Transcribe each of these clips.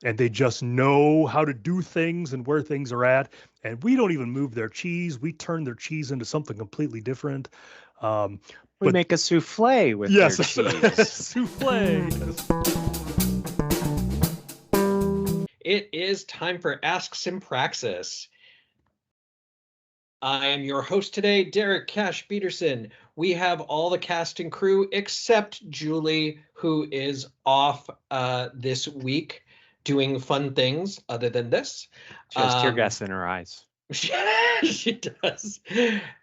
and they just know how to do things and where things are at. And we don't even move their cheese. We turn their cheese into something completely different. We But make a souffle with yes, their cheese. souffle. It is time for Ask Simpraxis. I am your host today, Derek Cash Peterson. We have all the cast and crew except Julie, who is off this week doing fun things other than this. She has tear gas in her eyes. She does.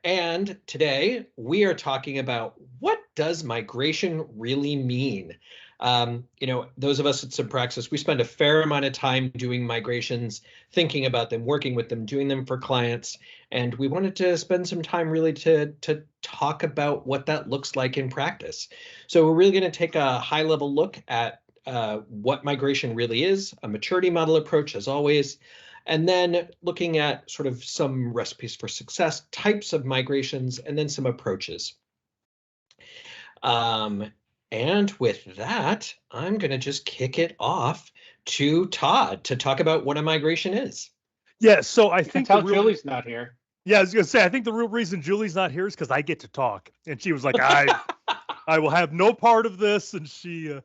And today we are talking about, what does migration really mean? Those of us at Simpraxis, we spend a fair amount of time doing migrations, thinking about them, working with them, doing them for clients. And we wanted to spend some time really to talk about what that looks like in practice. So we're really going to take a high level look at what migration really is, a maturity model approach as always, and then looking at sort of some recipes for success, types of migrations, and then some approaches. And with that, I'm going to just kick it off to Todd to talk about what a migration is. Yeah, so I think Julie's not here. Yeah, I was going to say, I think the real reason Julie's not here is because I get to talk. And she was like, I will have no part of this. And she...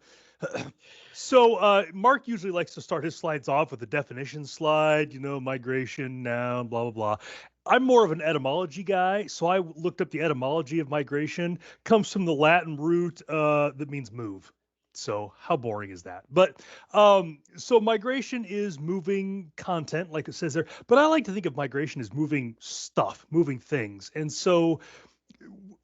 So Mark usually likes to start his slides off with a definition slide, migration, noun, blah, blah, blah. I'm more of an etymology guy, so I looked up the etymology of migration. Comes from the Latin root that means move. So how boring is that? But so migration is moving content, like it says there. But I like to think of migration as moving stuff, moving things. And so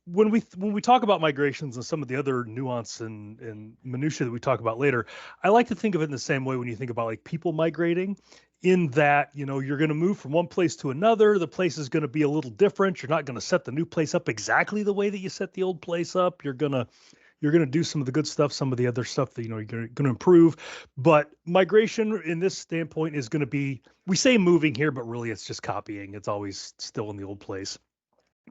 when we talk about migrations and some of the other nuance and minutia that we talk about later, I like to think of it in the same way when you think about like people migrating, in that, you're going to move from one place to another. The place is going to be a little different. You're not going to set the new place up exactly the way that you set the old place up. You're going to do some of the good stuff, some of the other stuff that, you're going to improve. But migration in this standpoint is going to be, we say moving here, but really it's just copying. It's always still in the old place.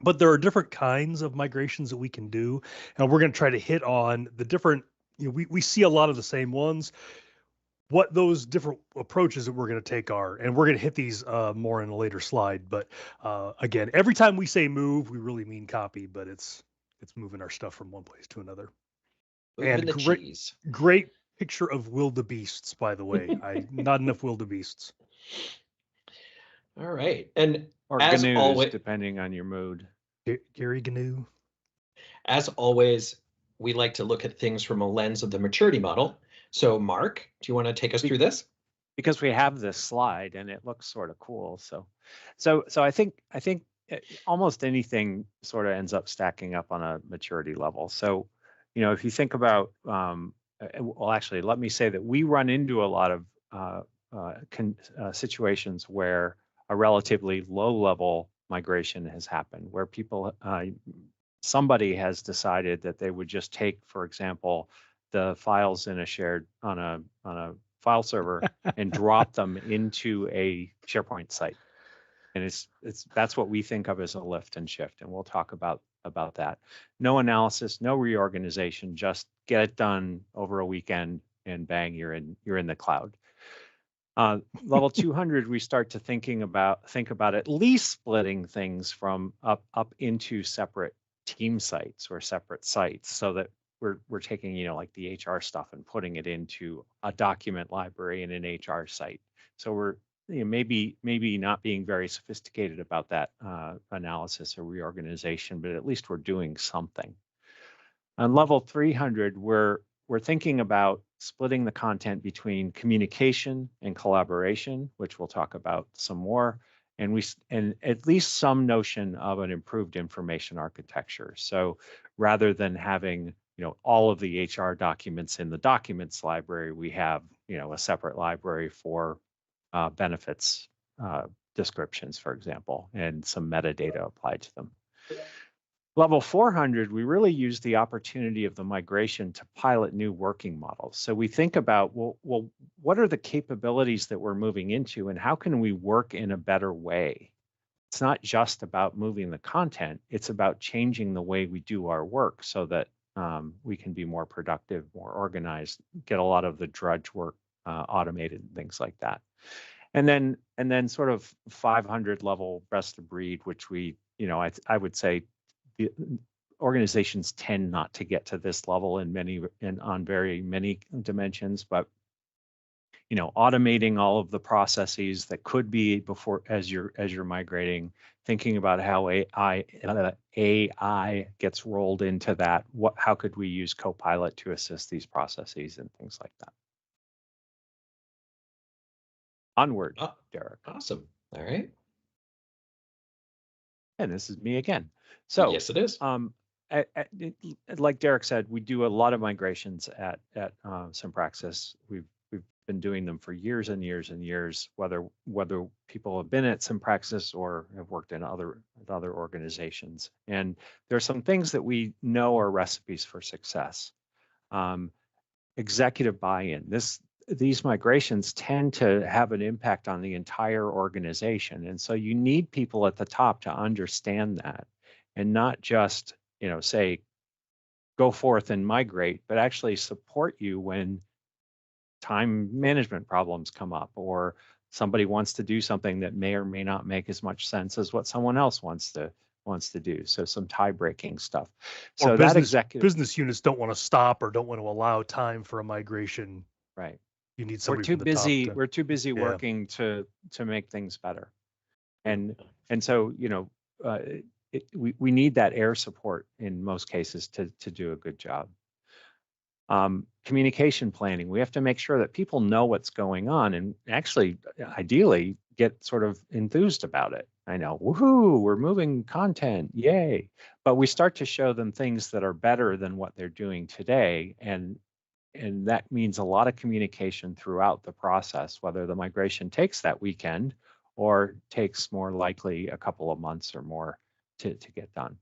But there are different kinds of migrations that we can do, and we're going to try to hit on the different, we see a lot of the same ones, what those different approaches that we're going to take are, and we're going to hit these more in a later slide. But again, every time we say move, we really mean copy, but it's moving our stuff from one place to another. Moving the cheese. Great picture of wildebeests, by the way. Not enough wildebeests. All right. And or as GNUs, always, depending on your mood. Gary GNU. As always, we like to look at things from a lens of the maturity model. So Mark, do you want to take us through this? Because we have this slide and it looks sort of cool. So I think almost anything sort of ends up stacking up on a maturity level. So, if you think about, well, actually, let me say that we run into a lot of situations where a relatively low level migration has happened, where people, somebody has decided that they would just take, for example, the files in a shared on a file server and drop them into a SharePoint site. And that's what we think of as a lift and shift, and we'll talk about that. No analysis, no reorganization, just get it done over a weekend, and bang, you're in the cloud. Level 200, we start to think about at least splitting things from up into separate team sites or separate sites, so that we're taking like the HR stuff and putting it into a document library in an HR site. So we're maybe not being very sophisticated about that analysis or reorganization, but at least we're doing something. On level 300, we're thinking about splitting the content between communication and collaboration, which we'll talk about some more, and at least some notion of an improved information architecture. So rather than having all of the HR documents in the documents library, we have a separate library for benefits descriptions, for example, and some metadata applied to them. Level 400, we really use the opportunity of the migration to pilot new working models. So we think about, well, what are the capabilities that we're moving into, and how can we work in a better way? It's not just about moving the content, it's about changing the way we do our work so that we can be more productive, more organized, get a lot of the drudge work automated and things like that. And then sort of 500 level best of breed, which we, I would say the organizations tend not to get to this level on very many dimensions, but automating all of the processes that could be before as you're migrating, thinking about how AI gets rolled into that. How could we use Copilot to assist these processes and things like that? Onward, Derek. Awesome. All right. And this is me again. So yes, it is. Like Derek said, we do a lot of migrations at Simpraxis. We've been doing them for years and years and years, whether people have been at Simpraxis or have worked in other organizations. And there are some things that we know are recipes for success. Executive buy-in. These migrations tend to have an impact on the entire organization. And so you need people at the top to understand that and not just, say, go forth and migrate, but actually support you when time management problems come up or somebody wants to do something that may or may not make as much sense as what someone else wants to do. So some tie-breaking stuff. So business units don't want to stop or don't want to allow time for a migration. Right. You need somebody. We're too busy working to make things better, and so we need that air support in most cases to do a good job. Communication planning. We have to make sure that people know what's going on and actually, ideally, get sort of enthused about it. I know, woohoo, we're moving content, yay! But we start to show them things that are better than what they're doing today, and that means a lot of communication throughout the process, whether the migration takes that weekend or takes more likely a couple of months or more to get done.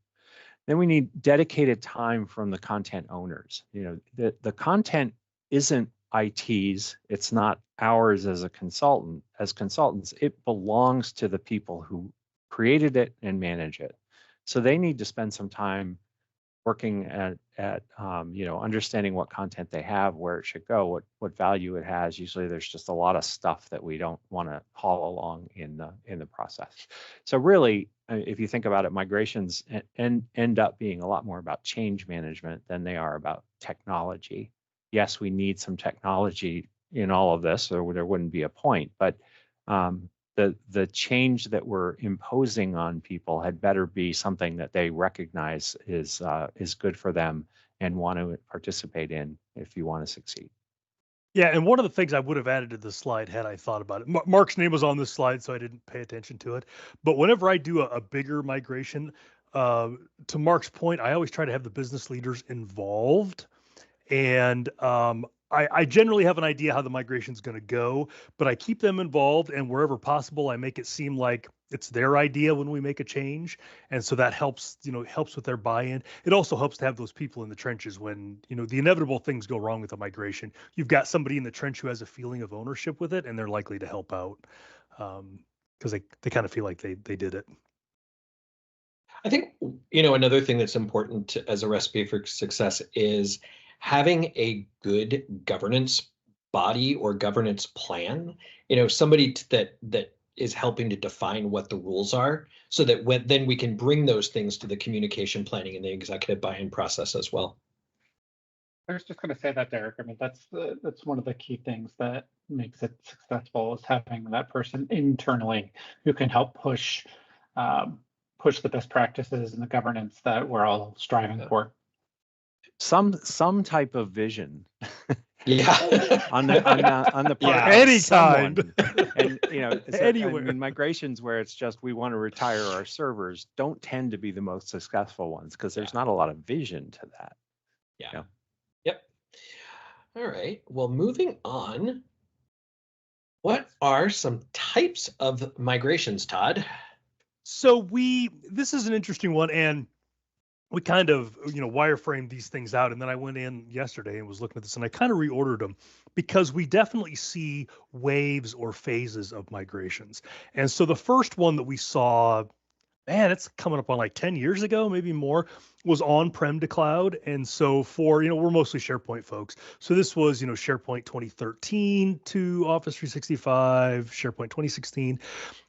Then we need dedicated time from the content owners. The content isn't IT's, it's not ours as consultants, it belongs to the people who created it and manage it. So they need to spend some time working at understanding what content they have, where it should go, what value it has. Usually there's just a lot of stuff that we don't want to haul along in the process. So really, if you think about it, migrations end up being a lot more about change management than they are about technology. Yes, we need some technology in all of this, or there wouldn't be a point, but the change that we're imposing on people had better be something that they recognize is good for them and want to participate in if you want to succeed. Yeah, and one of the things I would have added to the slide had I thought about it. Mark's name was on this slide, so I didn't pay attention to it. But whenever I do a bigger migration, to Mark's point, I always try to have the business leaders involved. And I generally have an idea how the migration is going to go, but I keep them involved, and wherever possible, I make it seem like it's their idea when we make a change, and so that helps with their buy-in. It also helps to have those people in the trenches when the inevitable things go wrong with the migration. You've got somebody in the trench who has a feeling of ownership with it, and they're likely to help out because they kind of feel like they did it. I think another thing that's important as a recipe for success is having a good governance body or governance plan, somebody that is helping to define what the rules are, so that then we can bring those things to the communication planning and the executive buy-in process as well. I was just going to say that, Derek. I mean, that's one of the key things that makes it successful, is having that person internally who can help push the best practices and the governance that we're all striving for. Some type of vision. Yeah. on the part of any someone. kind. And Anywhere. in migrations where it's just we want to retire our servers don't tend to be the most successful ones because there's not a lot of vision to that. Yeah. Yep. All right. Well, moving on. What are some types of migrations, Todd? So this is an interesting one, and we kind of, wireframed these things out. And then I went in yesterday and was looking at this, and I kind of reordered them because we definitely see waves or phases of migrations. And so the first one that we saw, man, it's coming up on like 10 years ago, maybe more, was on-prem to cloud. And so for, we're mostly SharePoint folks. So this was, SharePoint 2013 to Office 365, SharePoint 2016,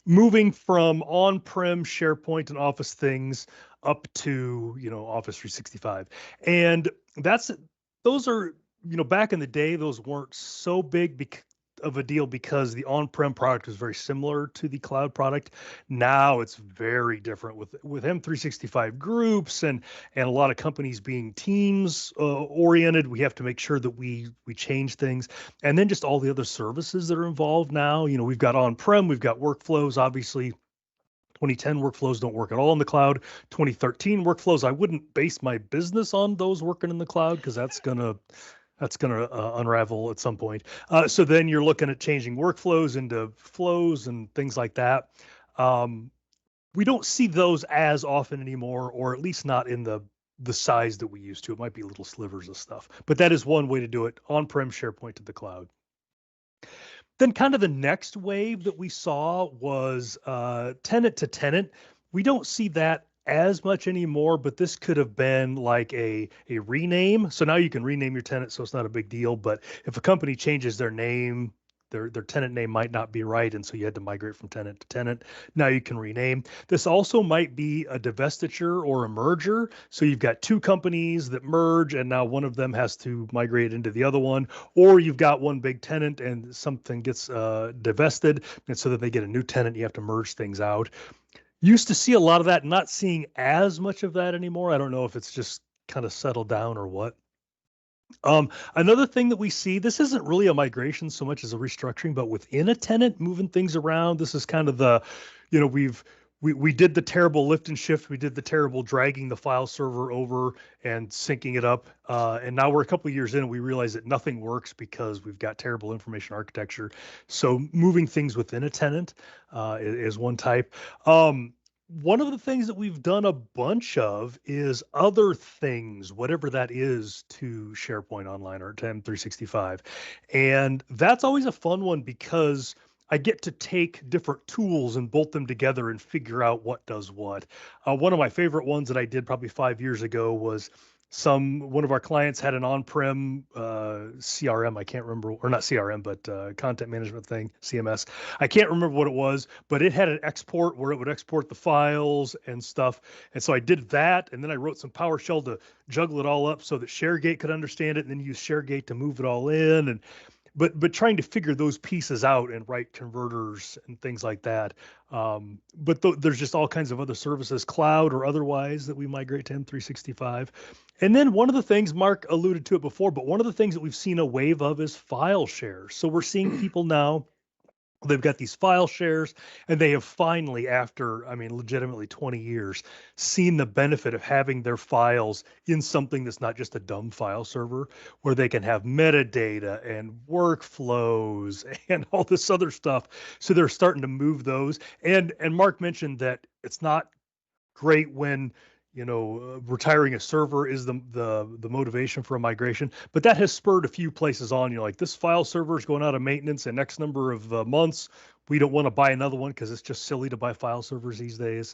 moving from on-prem SharePoint and Office things up to, Office 365. And those are, back in the day, those weren't so big of a deal because the on-prem product was very similar to the cloud product. Now it's very different with M365 groups and a lot of companies being teams oriented. We have to make sure that we change things, and then just all the other services that are involved now. We've got on-prem, we've got workflows. Obviously, 2010 workflows don't work at all in the cloud. 2013 workflows, I wouldn't base my business on those working in the cloud because that's gonna unravel at some point. So then you're looking at changing workflows into flows and things like that. We don't see those as often anymore, or at least not in the size that we used to. It might be little slivers of stuff, but that is one way to do it: on-prem SharePoint to the cloud. Then kind of the next wave that we saw was tenant to tenant. We don't see that as much anymore, but this could have been like a rename. So now you can rename your tenant, so it's not a big deal. But if a company changes their name, their tenant name might not be right, and so you had to migrate from tenant to tenant. Now you can rename. This also might be a divestiture or a merger. So you've got two companies that merge, and now one of them has to migrate into the other one, or you've got one big tenant and something gets divested, and so that they get a new tenant, you have to merge things out. Used to see a lot of that, not seeing as much of that anymore. I don't know if it's just kind of settled down or what. Another thing that we see, this isn't really a migration so much as a restructuring, but within a tenant, moving things around. This is kind of the, we did the terrible lift and shift. We did the terrible dragging the file server over and syncing it up. And now we're a couple of years in and we realize that nothing works because we've got terrible information architecture. So moving things within a tenant is one type. One of the things that we've done a bunch of is other things, whatever that is, to SharePoint Online or to M365. And that's always a fun one because I get to take different tools and bolt them together and figure out what does what. One of my favorite ones that I did probably 5 years ago was one of our clients had an on-prem CRM. I can't remember, or not CRM, but content management thing, CMS. I can't remember what it was, but it had an export where it would export the files and stuff. And so I did that, and then I wrote some PowerShell to juggle it all up so that ShareGate could understand it, and then use ShareGate to move it all in. But trying to figure those pieces out and write converters and things like that. But there's just all kinds of other services, cloud or otherwise, that we migrate to M365. And then one of the things, Mark alluded to it before, but one of the things that we've seen a wave of is file shares. So we're seeing people now, they've got these file shares, and they have finally, after, legitimately 20 years, seen the benefit of having their files in something that's not just a dumb file server, where they can have metadata and workflows and all this other stuff. So they're starting to move those. And Mark mentioned that it's not great when retiring a server is the motivation for a migration, but that has spurred a few places on. Like, this file server is going out of maintenance in X number of months. We don't want to buy another one because it's just silly to buy file servers these days.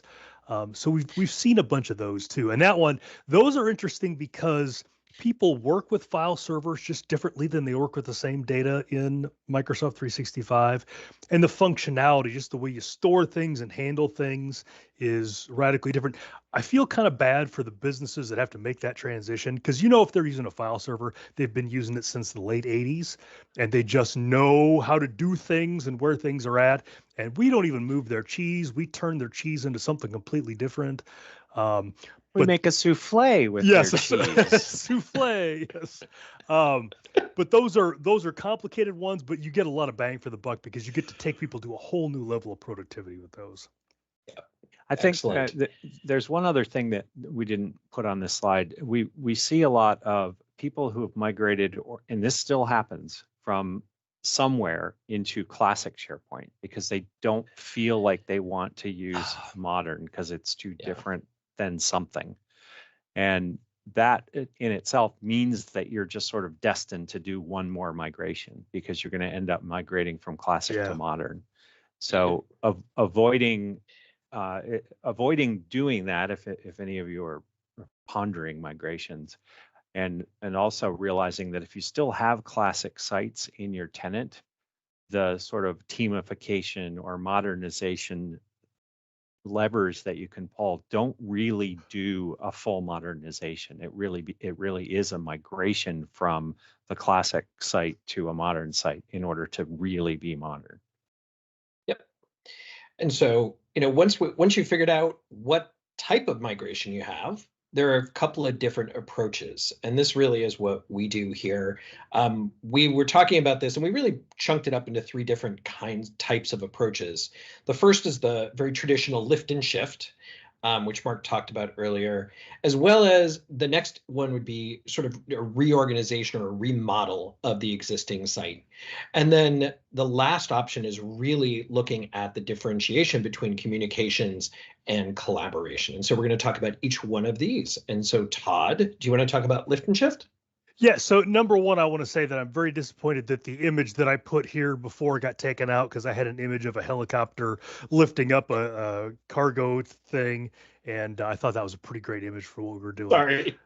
So we've seen a bunch of those too, and those are interesting because people work with file servers just differently than they work with the same data in Microsoft 365. And the functionality, just the way you store things and handle things, is radically different. I feel kind of bad for the businesses that have to make that transition because, if they're using a file server, they've been using it since the late 80s and they just know how to do things and where things are at. And we don't even move their cheese. We turn their cheese into something completely different. We make a souffle with their cheese. Souffle, yes. But those are complicated ones, but you get a lot of bang for the buck because you get to take people to a whole new level of productivity with those. Yeah. I think there's one other thing that we didn't put on this slide. We see a lot of people who have migrated, and this still happens, from somewhere into classic SharePoint because they don't feel like they want to use modern because it's too different than something. And that in itself means that you're just sort of destined to do one more migration because you're going to end up migrating from classic to modern. So avoiding avoiding doing that if any of you are pondering migrations, and also realizing that if you still have classic sites in your tenant, the sort of teamification or modernization levers that you can pull don't really do a full modernization. It really is a migration from the classic site to a modern site in order to really be modern. Yep. And so, once you figured out what type of migration you have, there are a couple of different approaches, and this really is what we do here. We were talking about this, and we really chunked it up into 3 different types of approaches. The first is the very traditional lift and shift, which Mark talked about earlier, as well as the next one would be sort of a reorganization or a remodel of the existing site. And then the last option is really looking at the differentiation between communications and collaboration. And so we're going to talk about each one of these. And so, Todd, do you want to talk about lift and shift? Yeah, so number one, I want to say that I'm very disappointed that the image that I put here before got taken out, because I had an image of a helicopter lifting up a cargo thing, and I thought that was a pretty great image for what we were doing. Sorry.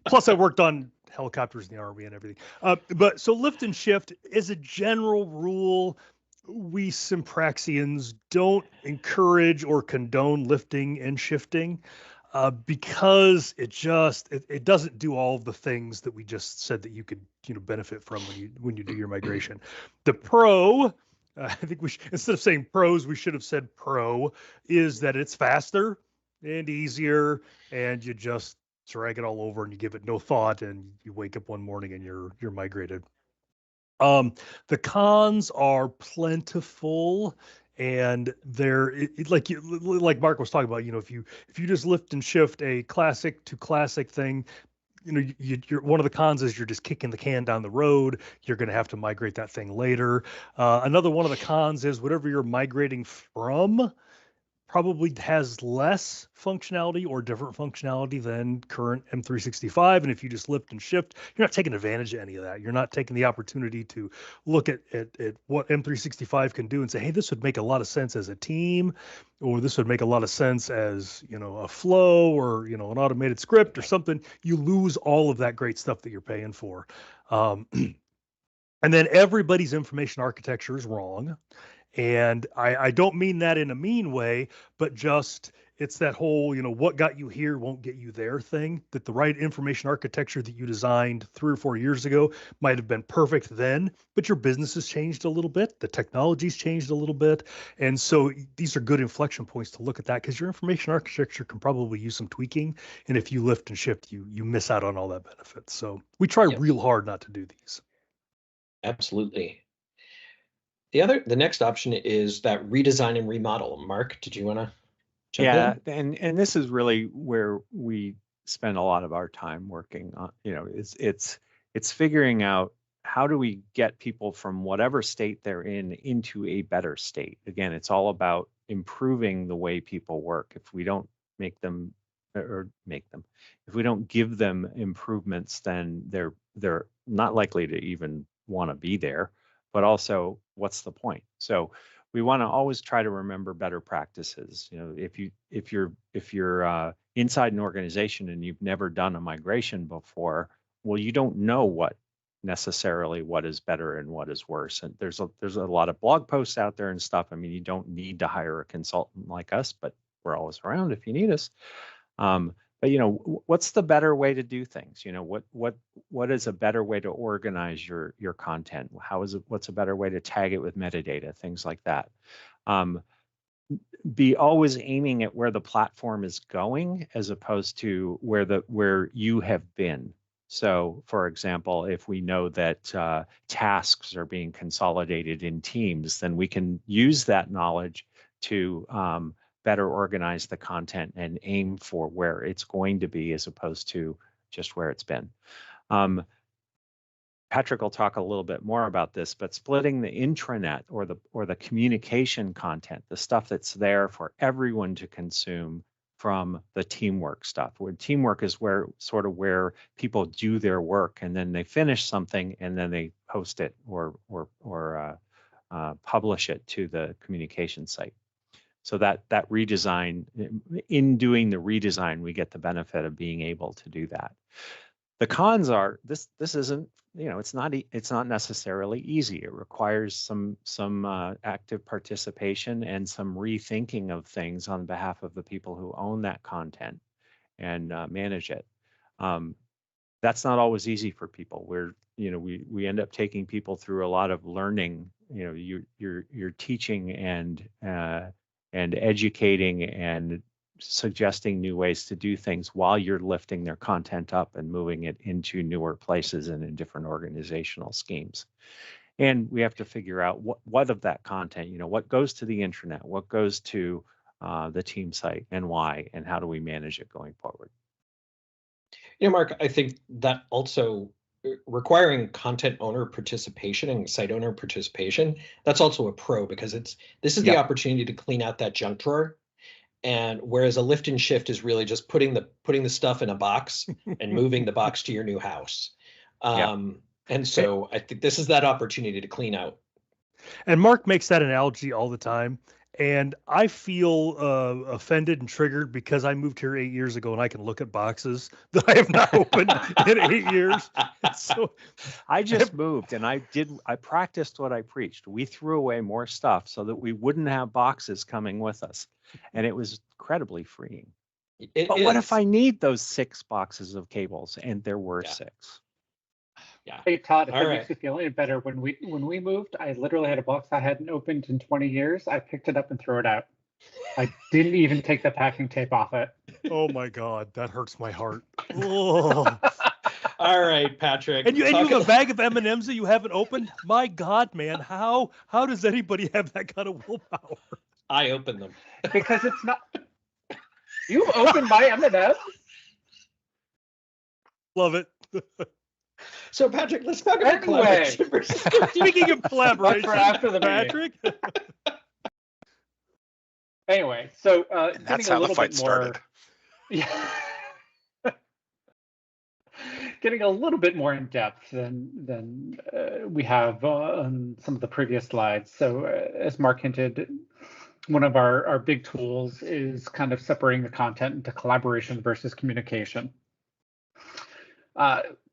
Plus, I worked on helicopters in the Army and everything. But so lift and shift, as a general rule, we Simpraxians don't encourage or condone lifting and shifting. Because it doesn't do all of the things that we just said that you could benefit from when you do your migration. The pro, I think instead of saying pros, we should have said pro, is that it's faster and easier, and you just drag it all over and you give it no thought, and you wake up one morning and you're migrated. The cons are plentiful. And like Mark was talking about, if you just lift and shift a classic to classic thing, you're one of the cons is you're just kicking the can down the road. You're going to have to migrate that thing later. Another one of the cons is whatever you're migrating from probably has less functionality or different functionality than current M365. And if you just lift and shift, you're not taking advantage of any of that. You're not taking the opportunity to look at what M365 can do and say, hey, this would make a lot of sense as a team, or this would make a lot of sense as, a flow or, an automated script or something. You lose all of that great stuff that you're paying for. And then everybody's information architecture is wrong. And I don't mean that in a mean way, but just it's that whole, what got you here won't get you there thing, that the right information architecture that you designed 3 or 4 years ago might have been perfect then, but your business has changed a little bit. The technology's changed a little bit. And so these are good inflection points to look at that, because your information architecture can probably use some tweaking. And if you lift and shift, you miss out on all that benefit. So we try real hard not to do these. Absolutely. The next option is that redesign and remodel. Mark, did you want to jump in? And this is really where we spend a lot of our time working on. It's figuring out how do we get people from whatever state they're in into a better state. Again, it's all about improving the way people work. If we don't if we don't give them improvements, then they're not likely to even want to be there. But also, what's the point? So we want to always try to remember better practices. If you're inside an organization and you've never done a migration before, well, you don't know what is better and what is worse. And there's a lot of blog posts out there and stuff. I mean, you don't need to hire a consultant like us, but we're always around if you need us. But what's the better way to do things? What is a better way to organize your content? What's a better way to tag it with metadata? Things like that. Be always aiming at where the platform is going as opposed to where you have been. So, for example, if we know that tasks are being consolidated in teams, then we can use that knowledge to better organize the content and aim for where it's going to be as opposed to just where it's been. Patrick will talk a little bit more about this, but splitting the intranet or the communication content, the stuff that's there for everyone to consume, from the teamwork stuff. Where teamwork is where people do their work and then they finish something and then they post it or publish it to the communication site. So that redesign, in doing the redesign, we get the benefit of being able to do that. The cons are this isn't, it's not necessarily easy. It requires some active participation and some rethinking of things on behalf of the people who own that content and manage it. That's not always easy for people. We end up taking people through a lot of learning. You're teaching and educating and suggesting new ways to do things while you're lifting their content up and moving it into newer places and in different organizational schemes. And we have to figure out what of that content, what goes to the intranet, what goes to the team site, and why, and how do we manage it going forward. Mark, I think that also requiring content owner participation and site owner participation, that's also a pro, because this is the opportunity to clean out that junk drawer. And whereas a lift and shift is really just putting the stuff in a box and moving the box to your new house. And so I think this is that opportunity to clean out. And Mark makes that analogy all the time. And I feel offended and triggered because I moved here 8 years ago and I can look at boxes that I have not opened in 8 years. So I just moved and I practiced what I preached. We threw away more stuff so that we wouldn't have boxes coming with us. And it was incredibly freeing. But what if I need those 6 boxes of cables? And there were 6. Yeah. Hey Todd, if it makes you feel any better, when we moved, I literally had a box I hadn't opened in 20 years. I picked it up and threw it out. I didn't even take the packing tape off it. Oh my God, that hurts my heart. Oh. All right, Patrick. And you have a bag of M&Ms that you haven't opened? My God, man, how does anybody have that kind of willpower? I opened them. Because it's not. You've opened my M&Ms? Love it. So Patrick, let's talk about collaboration versus Speaking of collaboration, for after the Patrick. Anyway, so that's how the fight started. Yeah. Getting a little bit more in depth than we have on some of the previous slides. So as Mark hinted, one of our big tools is kind of separating the content into collaboration versus communication.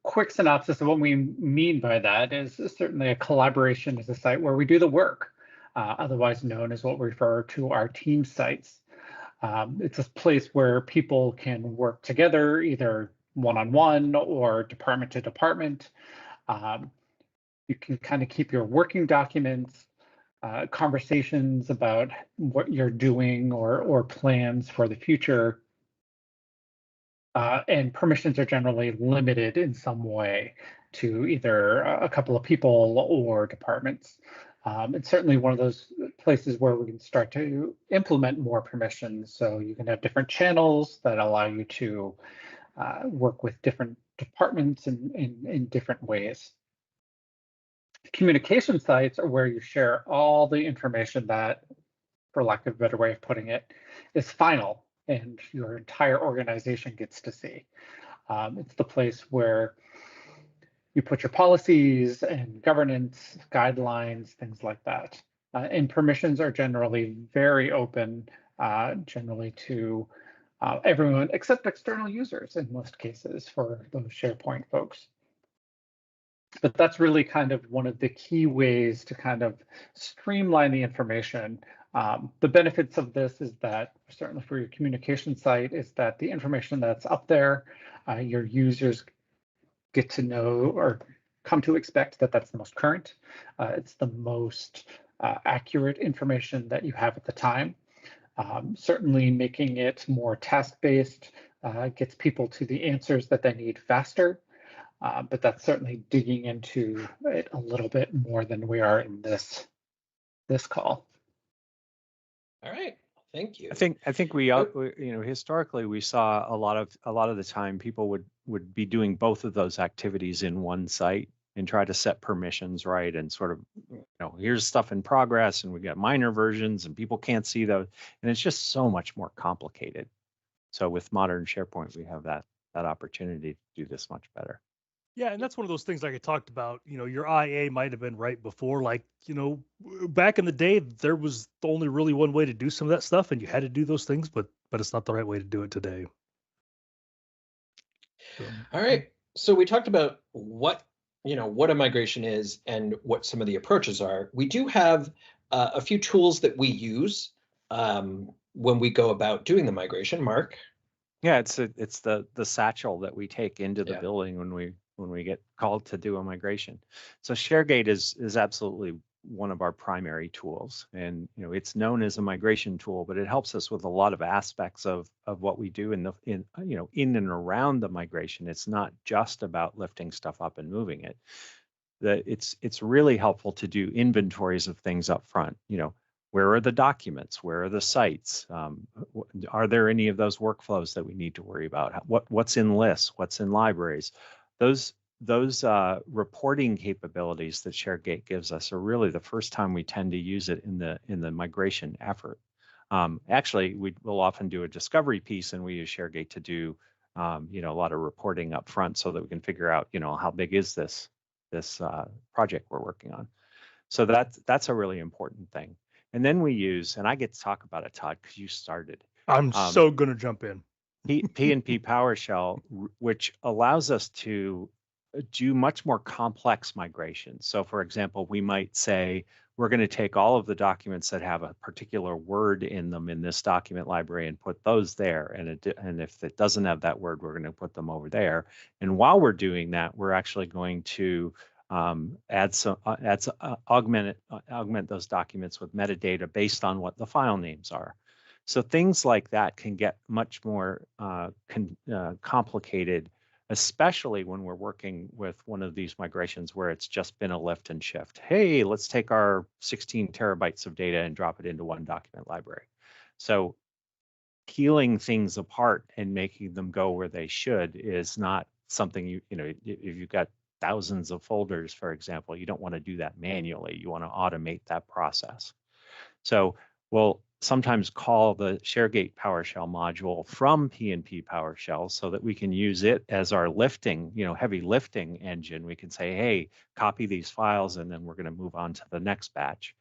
Quick synopsis of what we mean by that is certainly a collaboration is a site where we do the work, otherwise known as what we refer to our team sites. It's a place where people can work together, either one-on-one or department to department. You can kind of keep your working documents, conversations about what you're doing or plans for the future. And permissions are generally limited in some way to either a couple of people or departments. It's certainly one of those places where we can start to implement more permissions. So you can have different channels that allow you to work with different departments in different ways. Communication sites are where you share all the information that, for lack of a better way of putting it, is final and your entire organization gets to see. It's the place where you put your policies and governance guidelines, things like that. And permissions are generally very open, generally to everyone except external users in most cases for those SharePoint folks. But that's really kind of one of the key ways to kind of streamline the information. The benefits of this is that, certainly for your communication site, is that the information that's up there, your users get to know or come to expect that that's the most current. It's the most accurate information that you have at the time. Certainly making it more task-based gets people to the answers that they need faster. But that's certainly digging into it a little bit more than we are in this call. All right, thank you. I think we historically we saw a lot of the time people would be doing both of those activities in one site and try to set permissions right and sort of here's stuff in progress and we got minor versions and people can't see those, and it's just so much more complicated. So with modern SharePoint we have that opportunity to do this much better. Yeah, and that's one of those things like I talked about. Your IA might have been right before, like, back in the day, there was only really one way to do some of that stuff, and you had to do those things, but it's not the right way to do it today. So, All right. So we talked about what a migration is and what some of the approaches are. We do have a few tools that we use when we go about doing the migration. Mark. Yeah, it's the satchel that we take into the Yeah. building when we get called to do a migration. So ShareGate is absolutely one of our primary tools, and it's known as a migration tool, but it helps us with a lot of aspects of what we do in and around the migration. It's not just about lifting stuff up and moving it. It's really helpful to do inventories of things up front. Where are the documents? Where are the sites? Are there any of those workflows that we need to worry about? What's in lists? What's in libraries? Those reporting capabilities that ShareGate gives us are really the first time we tend to use it in the migration effort. Actually, we'll often do a discovery piece, and we use ShareGate to do a lot of reporting up front so that we can figure out how big is this project we're working on. So that's a really important thing. And then we use, and I get to talk about it, Todd, because you started. I'm so going to jump in. PNP PowerShell, which allows us to do much more complex migrations. So for example, we might say, we're going to take all of the documents that have a particular word in them in this document library and put those there. And if it doesn't have that word, we're going to put them over there. And while we're doing that, we're actually going to augment those documents with metadata based on what the file names are. So things like that can get much more complicated, especially when we're working with one of these migrations where it's just been a lift and shift. Hey, let's take our 16 terabytes of data and drop it into one document library. So peeling things apart and making them go where they should is not something if you've got thousands of folders, for example, you don't want to do that manually. You want to automate that process. So we'll sometimes call the ShareGate PowerShell module from PNP PowerShell so that we can use it as our lifting, heavy lifting engine. We can say, hey, copy these files, and then we're going to move on to the next batch.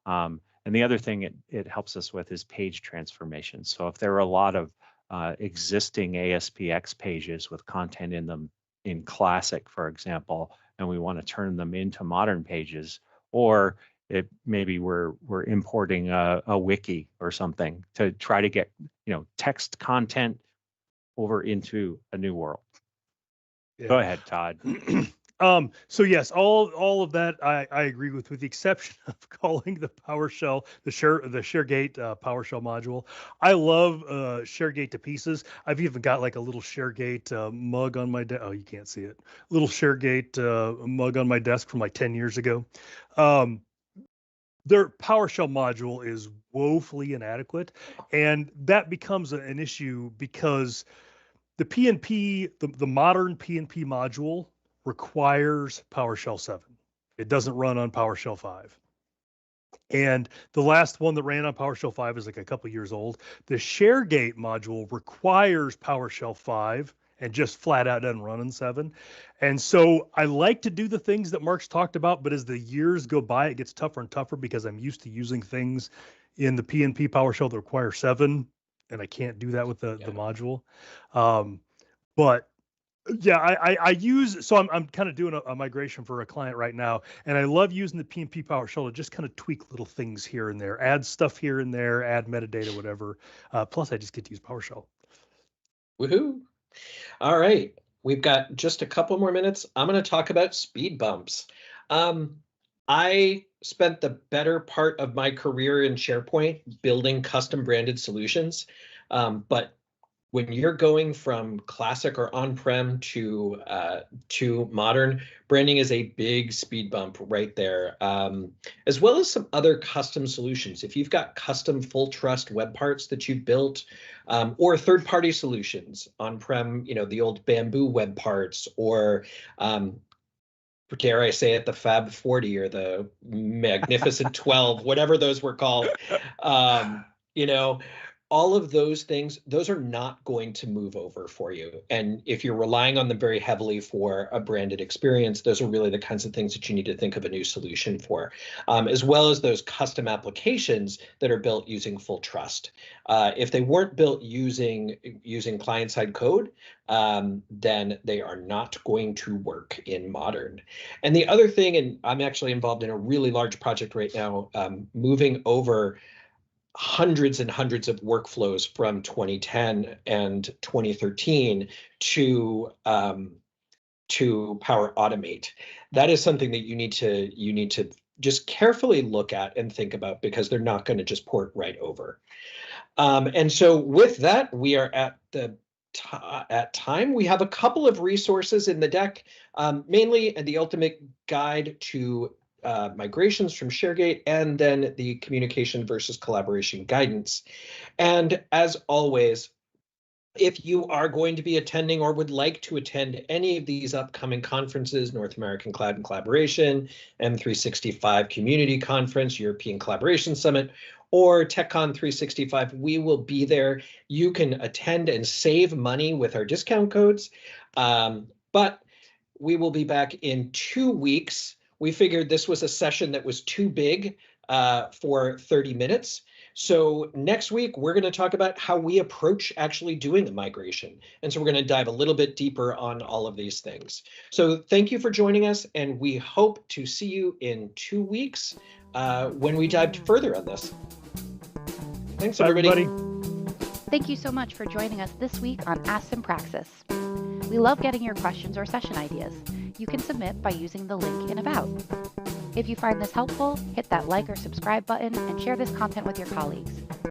And the other thing it helps us with is page transformation. So if there are a lot of existing ASPX pages with content in them in Classic, for example, and we want to turn them into modern pages, or maybe we're importing a wiki or something to try to get text content over into a new world. Yeah. Go ahead, Todd. So yes, all of that I agree with the exception of calling the PowerShell the ShareGate PowerShell module. I love ShareGate to pieces. I've even got like a little ShareGate mug on my desk. Oh, you can't see it. Little ShareGate mug on my desk from like 10 years ago. Their PowerShell module is woefully inadequate, and that becomes an issue because the PNP, the modern PNP module requires PowerShell 7. It doesn't run on PowerShell 5. And the last one that ran on PowerShell 5 is like a couple years old. The ShareGate module requires PowerShell 5 and just flat out doesn't run in 7. And so I like to do the things that Mark's talked about, but as the years go by, it gets tougher and tougher because I'm used to using things in the PNP PowerShell that require 7, and I can't do that with the module. But yeah, I use, so I'm kind of doing a migration for a client right now, and I love using the PNP PowerShell to just kind of tweak little things here and there, add stuff here and there, add metadata, whatever. Plus, I just get to use PowerShell. Woohoo! All right, we've got just a couple more minutes. I'm going to talk about speed bumps. I spent the better part of my career in SharePoint building custom branded solutions, but when you're going from classic or on-prem to modern, branding is a big speed bump right there, as well as some other custom solutions. If you've got custom full trust web parts that you've built, or third-party solutions on-prem, the old Bamboo web parts, or dare I say it, the Fab 40 or the Magnificent 12, whatever those were called, all of those things, those are not going to move over for you. And if you're relying on them very heavily for a branded experience, those are really the kinds of things that you need to think of a new solution for, as well as those custom applications that are built using full trust. If they weren't built using client-side code, then they are not going to work in modern. And the other thing, and I'm actually involved in a really large project right now, moving over hundreds and hundreds of workflows from 2010 and 2013 to Power Automate. That is something that you need to just carefully look at and think about, because they're not going to just port right over. And so with that, we are at time. We have a couple of resources in the deck, mainly the ultimate guide to migrations from ShareGate, and then the communication versus collaboration guidance. And as always, if you are going to be attending or would like to attend any of these upcoming conferences, North American Cloud and Collaboration, M365 Community Conference, European Collaboration Summit, or TechCon 365, we will be there. You can attend and save money with our discount codes, but we will be back in 2 weeks. We figured this was a session that was too big for 30 minutes. So next week, we're going to talk about how we approach actually doing a migration. And so we're going to dive a little bit deeper on all of these things. So thank you for joining us, and we hope to see you in 2 weeks when we dive further on this. Thanks, everybody. Thank you so much for joining us this week on Ask and Praxis. We love getting your questions or session ideas. You can submit by using the link in About. If you find this helpful, hit that like or subscribe button and share this content with your colleagues.